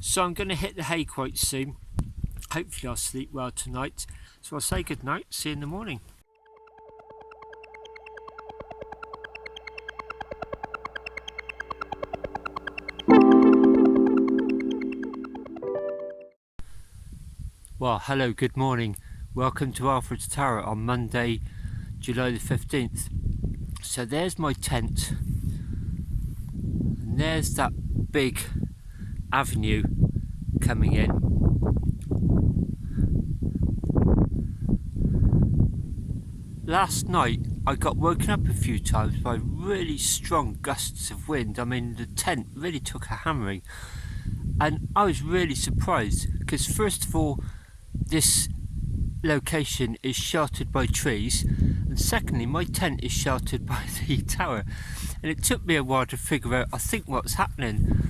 So I'm going to hit the hay quite soon. Hopefully I'll sleep well tonight. So I'll say good night, see you in the morning. Well, hello, good morning. Welcome to Alfreds Tower on Monday, July the 15th. So there's my tent. And there's that big avenue coming in. Last night I got woken up a few times by really strong gusts of wind. I mean, the tent really took a hammering, and I was really surprised because first of all, this location is sheltered by trees, and secondly, my tent is sheltered by the tower, and it took me a while to figure out, I think, what's happening.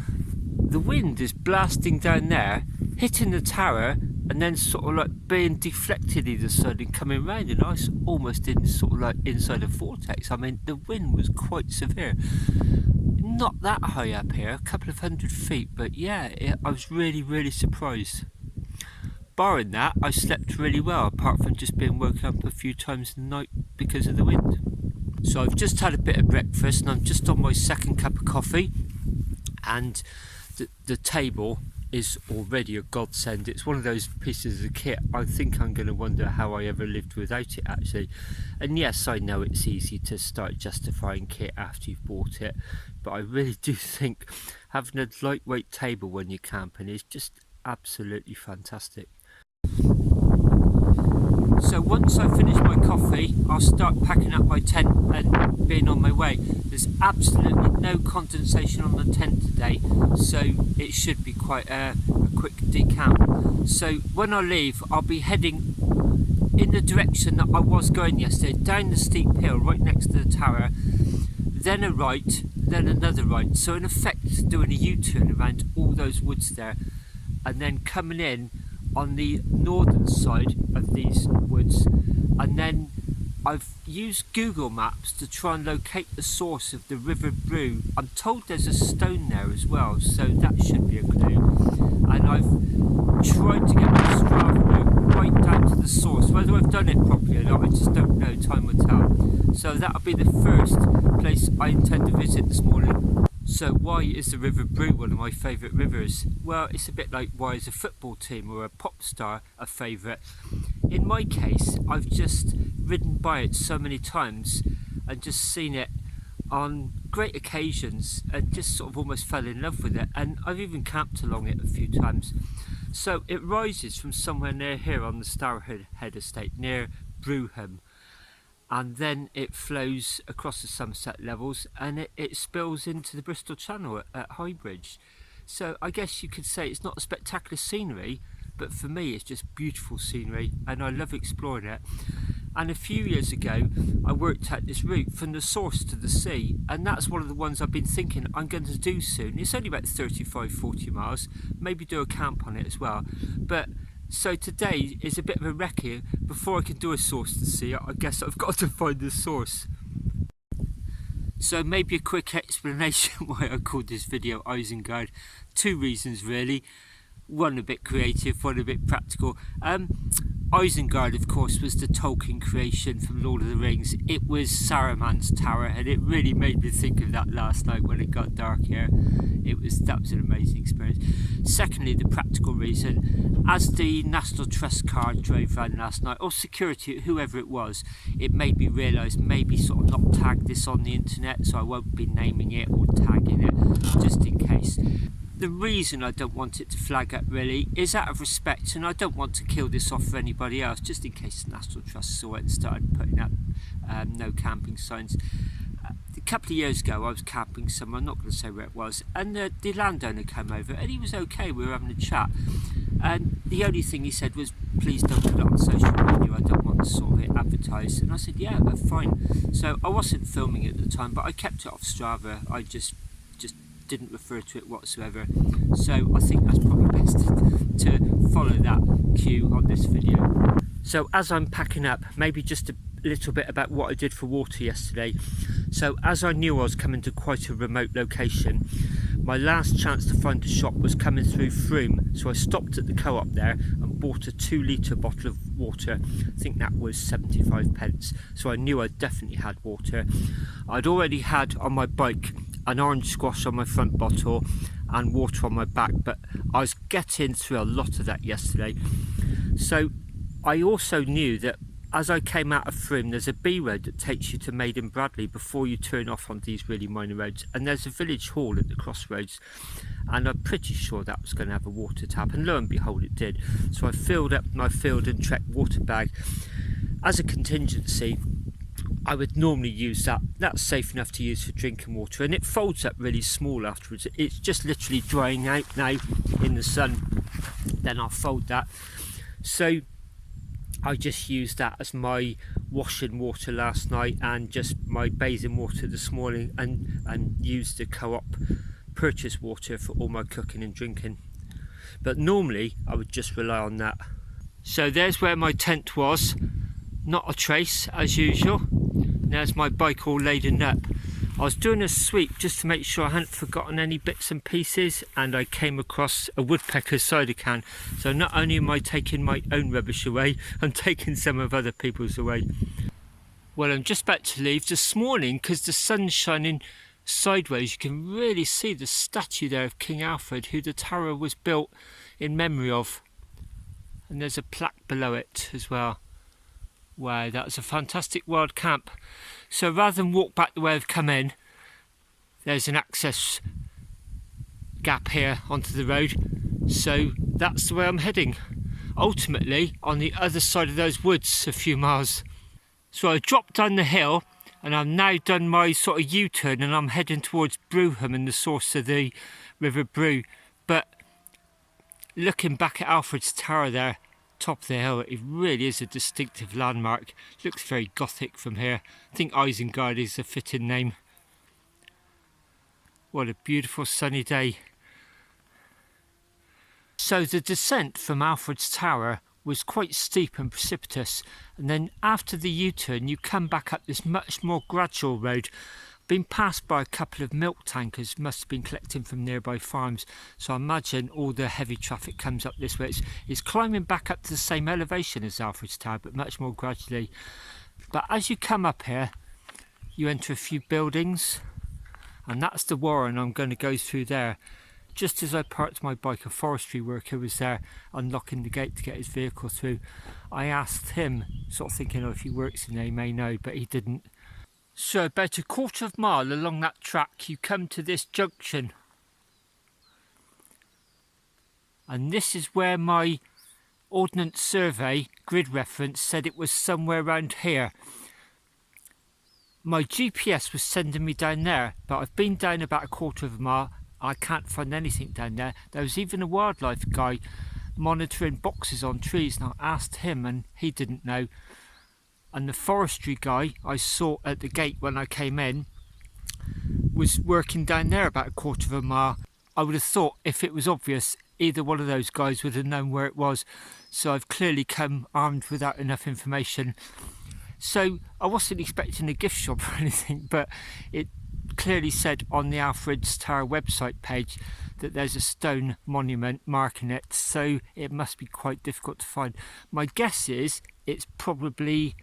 The wind is blasting down there, hitting the tower, and then sort of like being deflected either side and coming round, and I was almost in sort of like inside a vortex. I mean, the wind was quite severe. Not that high up here, a couple of 100 feet, but yeah, I was really surprised. Barring that, I slept really well, apart from just being woken up a few times in the night because of the wind. So I've just had a bit of breakfast and I'm just on my second cup of coffee, and the table is already a godsend. It's one of those pieces of kit I think I'm going to wonder how I ever lived without it, actually. And yes, I know it's easy to start justifying kit after you've bought it, but I really do think having a lightweight table when you're camping is just absolutely fantastic. So once I finish my coffee, I'll start packing up my tent and being on my way. There's absolutely no condensation on the tent today, so it should be quite a quick decamp. So when I leave, I'll be heading in the direction that I was going yesterday, down the steep hill right next to the tower, then a right, then another right. So in effect doing a U-turn around all those woods there, and then coming in on the northern side of these woods, and then I've used Google Maps to try and locate the source of the River Brue. I'm told there's a stone there as well, so that should be a clue. And I've tried to get my Strava route right down to the source. Whether I've done it properly or not, I just don't know, time will tell. So that'll be the first place I intend to visit this morning. So why is the River Brue one of my favourite rivers? Well, it's a bit like why is a football team or a pop star a favourite. In my case, I've just ridden by it so many times and just seen it on great occasions and just sort of almost fell in love with it, and I've even camped along it a few times. So it rises from somewhere near here on the Stourhead estate, near Brue, and then it flows across the Somerset levels and it spills into the Bristol Channel at Highbridge. So I guess you could say it's not a spectacular scenery, but for me it's just beautiful scenery and I love exploring it. And a few years ago I worked out this route from the source to the sea, and that's one of the ones I've been thinking I'm going to do soon. It's only about 35-40 miles, maybe do a camp on it as well. But so today is a bit of a recce. Before I can do a source to sea, I guess I've got to find the source. So maybe a quick explanation why I called this video Isengard. Two reasons really. One a bit creative, one a bit practical. Isengard, of course, was the Tolkien creation from Lord of the Rings. It was Saruman's tower, and it really made me think of that last night when it got dark here. That was an amazing experience. Secondly, the practical reason, as the National Trust car drove around last night, or security, whoever it was, it made me realise maybe sort of not tag this on the internet, so I won't be naming it or tagging it, just in case. The reason I don't want it to flag up really is out of respect, and I don't want to kill this off for anybody else, just in case the National Trust saw it and started putting up no camping signs. A couple of years ago I was camping somewhere, I'm not going to say where it was, and the landowner came over and he was okay, we were having a chat, and the only thing he said was, please don't put it on social media, I don't want to sort of advertise. And I said, yeah, that's fine. So I wasn't filming it at the time, but I kept it off Strava. I just didn't refer to it whatsoever, so I think that's probably best to follow that cue on this video. So as I'm packing up, maybe just a little bit about what I did for water yesterday. So as I knew I was coming to quite a remote location, my last chance to find a shop was coming through Frome, so I stopped at the co-op there and bought a 2-litre bottle of water. I think that was 75 pence, so I knew I definitely had water. I'd already had on my bike an orange squash on my front bottle and water on my back, but I was getting through a lot of that yesterday. So I also knew that as I came out of Frome, there's a B road that takes you to Maiden Bradley before you turn off on these really minor roads, and there's a village hall at the crossroads, and I'm pretty sure that was going to have a water tap, and lo and behold it did. So I filled up my Field and Trek water bag as a contingency. I would normally use that. That's safe enough to use for drinking water, and it folds up really small afterwards. It's just literally drying out now in the sun. Then I'll fold that. So I just used that as my washing water last night and just my bathing water this morning, and used the co-op purchase water for all my cooking and drinking. But normally I would just rely on that. So there's where my tent was. Not a trace as usual. There's my bike all laden up. I was doing a sweep just to make sure I hadn't forgotten any bits and pieces, and I came across a woodpecker's cider can. So not only am I taking my own rubbish away, I'm taking some of other people's away. Well, I'm just about to leave. This morning, because the sun's shining sideways, you can really see the statue there of King Alfred, who the tower was built in memory of. And there's a plaque below it as well. Wow, that was a fantastic wild camp. So rather than walk back the way I've come in, there's an access gap here onto the road. So that's the way I'm heading. Ultimately, on the other side of those woods, a few miles. So I dropped down the hill, and I've now done my sort of U-turn, and I'm heading towards Brue and the source of the River Brue. But looking back at Alfred's Tower there, top of the hill, it really is a distinctive landmark. Looks very Gothic from here. I think Isengard is a fitting name. What a beautiful sunny day. So the descent from Alfred's Tower was quite steep and precipitous, and then after the U-turn you come back up this much more gradual road. Been passed by a couple of milk tankers, must have been collecting from nearby farms, so I imagine all the heavy traffic comes up this way. It's climbing back up to the same elevation as Alfred's Tower, but much more gradually. But as you come up here, you enter a few buildings, and that's the warren I'm going to go through there. Just as I parked my bike, a forestry worker was there unlocking the gate to get his vehicle through. I asked him, sort of thinking, oh, if he works in there he may know, but he didn't. So about a quarter of a mile along that track you come to this junction, and this is where my Ordnance Survey grid reference said it was somewhere around here. My GPS was sending me down there, but I've been down about a quarter of a mile. I can't find anything down there. There was even a wildlife guy monitoring boxes on trees, and I asked him and he didn't know. And the forestry guy I saw at the gate when I came in was working down there about a quarter of a mile. I would have thought if it was obvious, either one of those guys would have known where it was. So I've clearly come armed without enough information. So I wasn't expecting a gift shop or anything, but it clearly said on the Alfreds Tower website page that there's a stone monument marking it, so it must be quite difficult to find. My guess is it's probably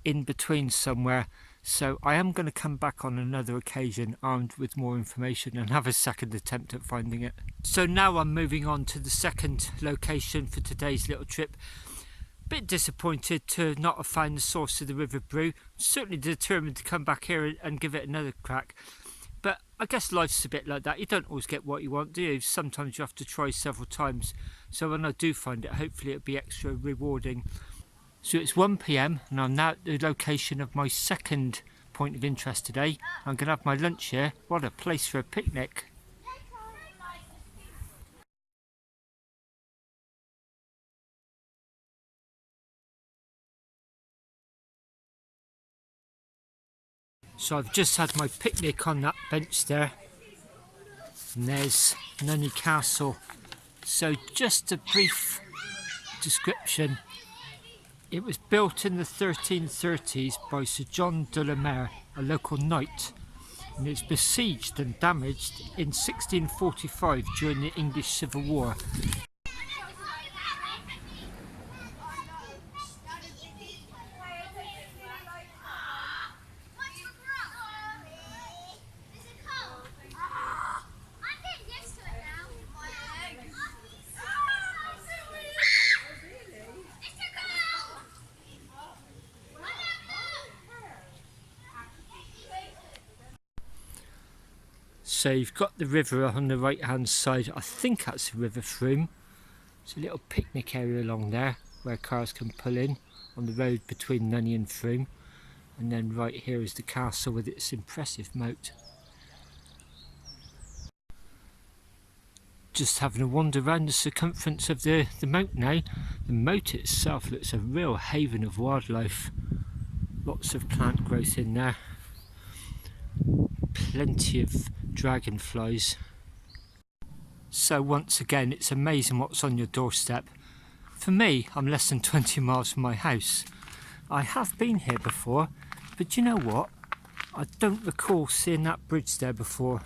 in between somewhere, so I am going to come back on another occasion armed with more information and have a second attempt at finding it. So now I'm moving on to the second location for today's little trip. Bit disappointed to not have found the source of the River Brue. Certainly determined to come back here and give it another crack, but I guess life's a bit like that. You don't always get what you want, do you? Sometimes you have to try several times, so when I do find it, hopefully it'll be extra rewarding. So it's 1 PM and I'm now at the location of my second point of interest today. I'm going to have my lunch here. What a place for a picnic. So I've just had my picnic on that bench there, and there's Nunney Castle. So just a brief description. It was built in the 1330s by Sir John de la Mare, a local knight, and it's besieged and damaged in 1645 during the English Civil War. So you've got the river on the right hand side. I think that's the River Frome. It's a little picnic area along there where cars can pull in on the road between Nunney and Frome. And then right here is the castle with its impressive moat. Just having a wander around the circumference of the moat now. The moat itself looks a real haven of wildlife. Lots of plant growth in there. Plenty of dragonflies. So once again, it's amazing what's on your doorstep. For me, I'm less than 20 miles from my house. I have been here before, but you know what? I don't recall seeing that bridge there before.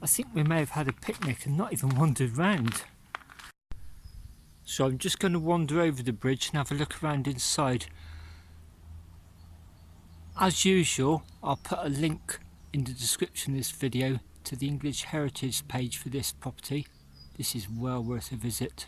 I think we may have had a picnic and not even wandered round. So I'm just going to wander over the bridge and have a look around inside. As usual, I'll put a link in the description of this video to the English Heritage page for this property. This is well worth a visit.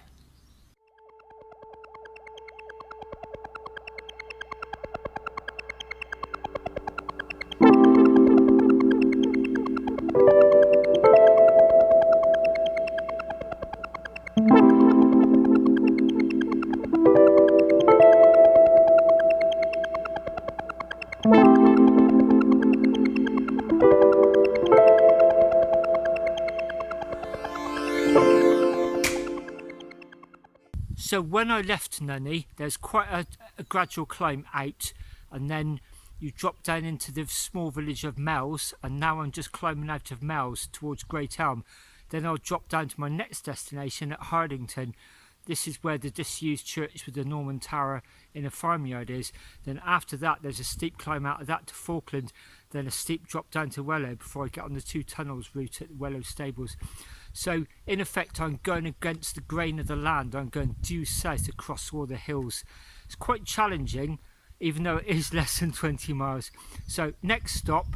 So when I left Nunney, there's quite a gradual climb out, and then you drop down into the small village of Mells, and now I'm just climbing out of Mells towards Great Elm. Then I'll drop down to my next destination at Hardington. This is where the disused church with the Norman Tower in a farmyard is. Then after that there's a steep climb out of that to Falkland, then a steep drop down to Wellow before I get on the two tunnels route at the Wellow stables. So in effect I'm going against the grain of the land. I'm going due south across all the hills. It's quite challenging, even though it is less than 20 miles. So next stop,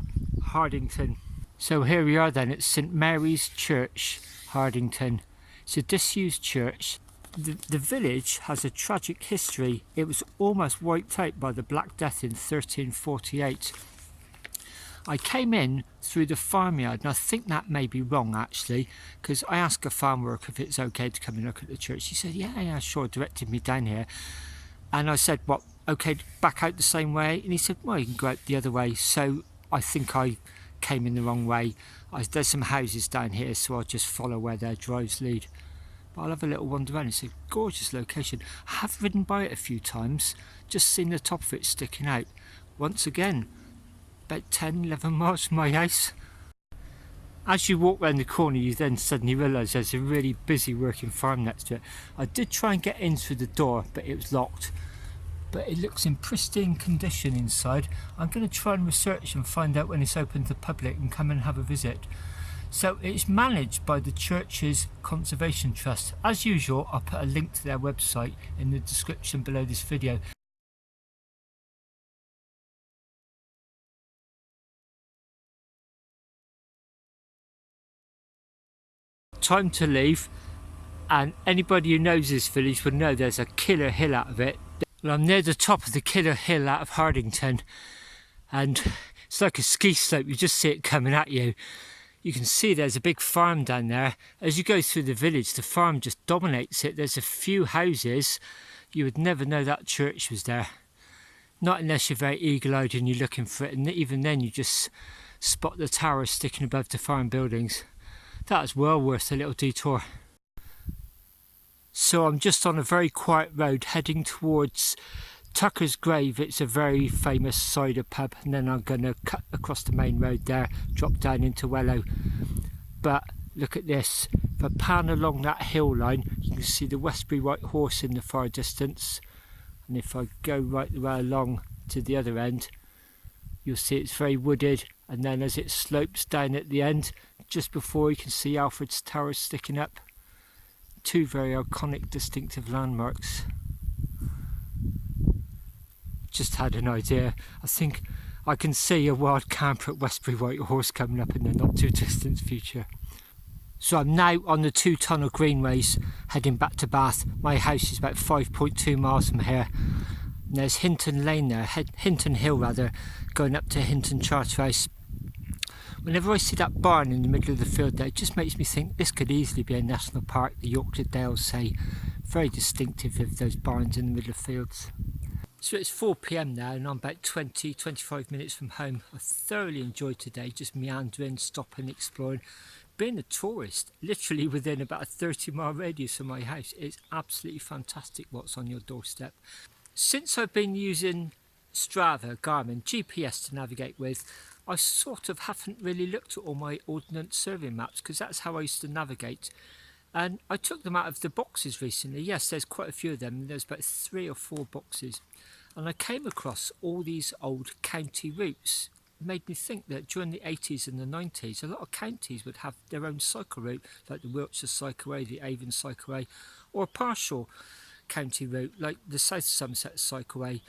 Hardington. So here we are then at St Mary's Church, Hardington. It's a disused church. The village has a tragic history. It was almost wiped out by the Black Death in 1348. I came in through the farmyard, and I think that may be wrong actually, because I asked a farm worker if it's okay to come and look at the church. He said, yeah, sure, directed me down here. And I said, what, okay, back out the same way? And he said, well, you can go out the other way. So I think I came in the wrong way. There's some houses down here, so I'll just follow where their drives lead. But I'll have a little wander around. It's a gorgeous location. I have ridden by it a few times, just seen the top of it sticking out. Once again, about 10, 11 miles from my house. As you walk round the corner, you then suddenly realise there's a really busy working farm next to it. I did try and get in through the door, but it was locked. But it looks in pristine condition inside. I'm going to try and research and find out when it's open to the public and come and have a visit. So it's managed by the church's Conservation Trust. As usual, I'll put a link to their website in the description below this video. Time to leave, and anybody who knows this village will know there's a killer hill out of it. Well, I'm near the top of the killer hill out of Hardington, and it's like a ski slope. You just see it coming at you. You can see there's a big farm down there. As you go through the village, the farm just dominates it. There's a few houses. You would never know that church was there. Not unless you're very eagle-eyed and you're looking for it, and even then you just spot the tower sticking above the farm buildings. That is well worth a little detour. So I'm just on a very quiet road heading towards Tucker's Grave. It's a very famous cider pub, and then I'm going to cut across the main road there, drop down into Wellow. But look at this. If I pan along that hill line, you can see the Westbury White Horse in the far distance. And if I go right the way along to the other end, you'll see it's very wooded, and then as it slopes down at the end, just before you can see Alfred's Tower sticking up. Two very iconic, distinctive landmarks. Just had an idea. I think I can see a wild camper at Westbury White Horse coming up in the not too distant future. So I'm now on the 2 tunnel greenways heading back to Bath. My house is about 5.2 miles from here. And there's Hinton Lane there, Hinton Hill rather, going up to Hinton Charterhouse. Whenever I see that barn in the middle of the field there, it just makes me think this could easily be a national park, the Yorkshire Dales say. Very distinctive of those barns in the middle of fields. So it's 4 p.m. now and I'm about 20-25 minutes from home. I thoroughly enjoyed today, just meandering, stopping, exploring. Being a tourist, literally within about a 30-mile radius of my house, it's absolutely fantastic what's on your doorstep. Since I've been using Strava, Garmin, GPS to navigate with, I sort of haven't really looked at all my Ordnance Survey maps because that's how I used to navigate. And I took them out of the boxes recently. Yes, there's quite a few of them. There's about 3 or 4 boxes. And I came across all these old county routes. It made me think that during the 80s and the 90s, a lot of counties would have their own cycle route, like the Wiltshire Cycleway, the Avon Cycleway, or a partial county route, like the South Somerset Cycleway.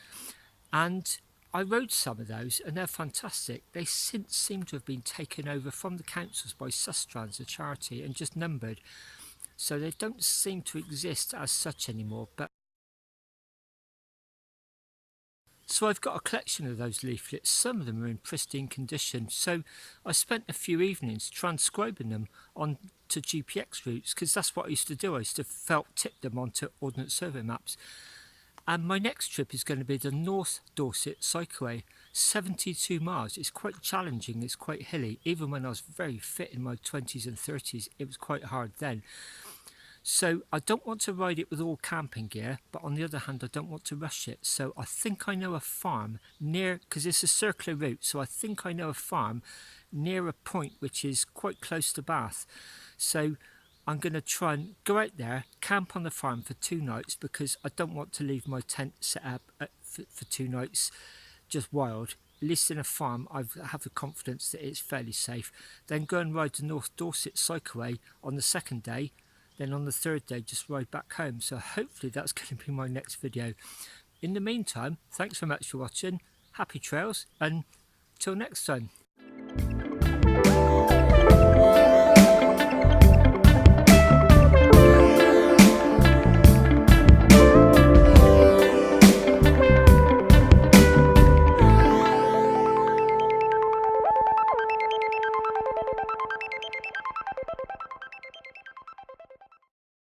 And I rode some of those and they're fantastic. They since seem to have been taken over from the councils by Sustrans, a charity, and just numbered. So they don't seem to exist as such anymore. So I've got a collection of those leaflets. Some of them are in pristine condition. So I spent a few evenings transcribing them onto GPX routes because that's what I used to do. I used to felt tip them onto Ordnance Survey maps. And my next trip is going to be the North Dorset Cycleway, 72 miles. It's quite challenging, it's quite hilly. Even when I was very fit in my 20s and 30s, it was quite hard then. So I don't want to ride it with all camping gear, but on the other hand, I don't want to rush it. So I think I know a farm near, because it's a circular route, so I think I know a farm near a point which is quite close to Bath. So I'm going to try and go out there, camp on the farm for 2 nights because I don't want to leave my tent set up for 2 nights just wild. At least in a farm, I have the confidence that it's fairly safe. Then go and ride the North Dorset Cycleway on the 2nd day. Then on the 3rd day, just ride back home. So hopefully that's going to be my next video. In the meantime, thanks very much for watching. Happy trails and till next time.